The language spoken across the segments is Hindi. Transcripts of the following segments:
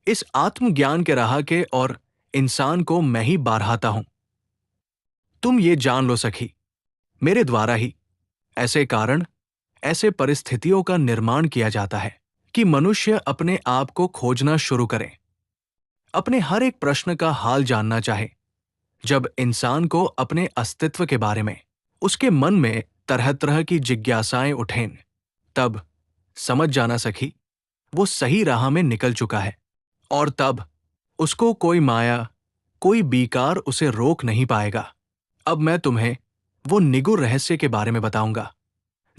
इस आत्मज्ञान के राह के और इंसान को मैं ही बारहाता हूं। तुम ये जान लो सखी, मेरे द्वारा ही ऐसे कारण, ऐसे परिस्थितियों का निर्माण किया जाता है कि मनुष्य अपने आप को खोजना शुरू करे, अपने हर एक प्रश्न का हाल जानना चाहे। जब इंसान को अपने अस्तित्व के बारे में उसके मन में तरह तरह की जिज्ञासाएं उठें, तब समझ जाना सखी, वो सही राह में निकल चुका है। और तब उसको कोई माया, कोई बीकार उसे रोक नहीं पाएगा। अब मैं तुम्हें वो निगूढ़ रहस्य के बारे में बताऊंगा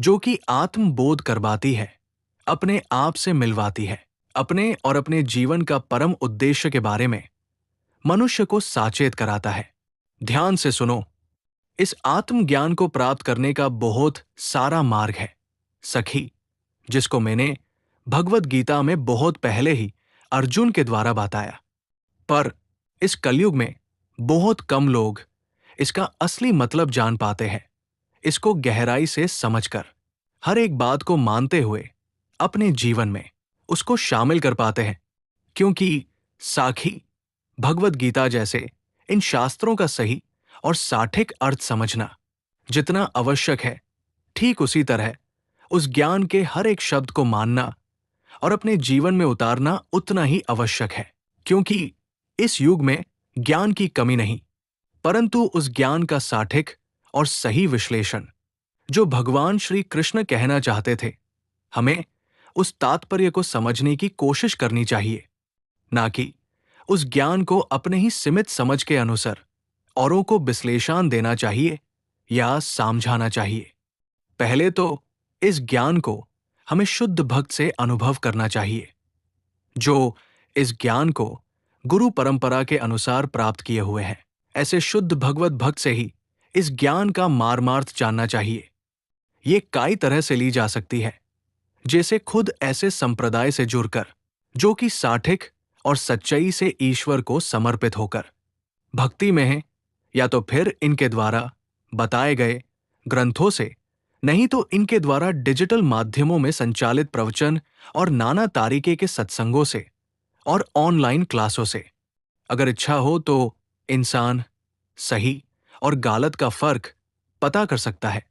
जो कि आत्मबोध करवाती है, अपने आप से मिलवाती है, अपने और अपने जीवन का परम उद्देश्य के बारे में मनुष्य को साचेत कराता है। ध्यान से सुनो, इस आत्मज्ञान को प्राप्त करने का बहुत सारा मार्ग है सखी, जिसको मैंने भगवत गीता में बहुत पहले ही अर्जुन के द्वारा बताया। पर इस कलयुग में बहुत कम लोग इसका असली मतलब जान पाते हैं। इसको गहराई से समझकर, हर एक बात को मानते हुए अपने जीवन में उसको शामिल कर पाते हैं। क्योंकि साखी, भगवत गीता जैसे इन शास्त्रों का सही और साठिक अर्थ समझना जितना आवश्यक है, ठीक उसी तरह उस ज्ञान के हर एक शब्द को मानना और अपने जीवन में उतारना उतना ही आवश्यक है। क्योंकि इस युग में ज्ञान की कमी नहीं, परंतु उस ज्ञान का साठिक और सही विश्लेषण जो भगवान श्री कृष्ण कहना चाहते थे, हमें उस तात्पर्य को समझने की कोशिश करनी चाहिए, ना कि उस ज्ञान को अपने ही सीमित समझ के अनुसार औरों को विश्लेषण देना चाहिए या समझाना चाहिए। पहले तो इस ज्ञान को हमें शुद्ध भक्त से अनुभव करना चाहिए, जो इस ज्ञान को गुरु परंपरा के अनुसार प्राप्त किए हुए हैं। ऐसे शुद्ध भगवत भक्त से ही इस ज्ञान का मार्मार्थ जानना चाहिए। ये कई तरह से ली जा सकती है, जैसे खुद ऐसे संप्रदाय से जुड़कर जो कि साठिक और सच्चाई से ईश्वर को समर्पित होकर भक्ति में है, या तो फिर इनके द्वारा बताए गए ग्रंथों से, नहीं तो इनके द्वारा डिजिटल माध्यमों में संचालित प्रवचन और नाना तरीके के सत्संगों से और ऑनलाइन क्लासों से। अगर इच्छा हो तो इंसान सही और गलत का फर्क पता कर सकता है,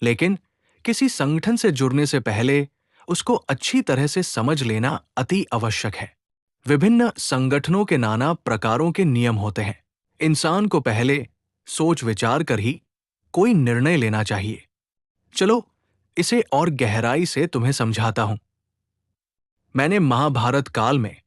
लेकिन किसी संगठन से जुड़ने से पहले उसको अच्छी तरह से समझ लेना अति आवश्यक है। विभिन्न संगठनों के नाना प्रकारों के नियम होते हैं। इंसान को पहले सोच विचार कर ही कोई निर्णय लेना चाहिए। चलो इसे और गहराई से तुम्हें समझाता हूं। मैंने महाभारत काल में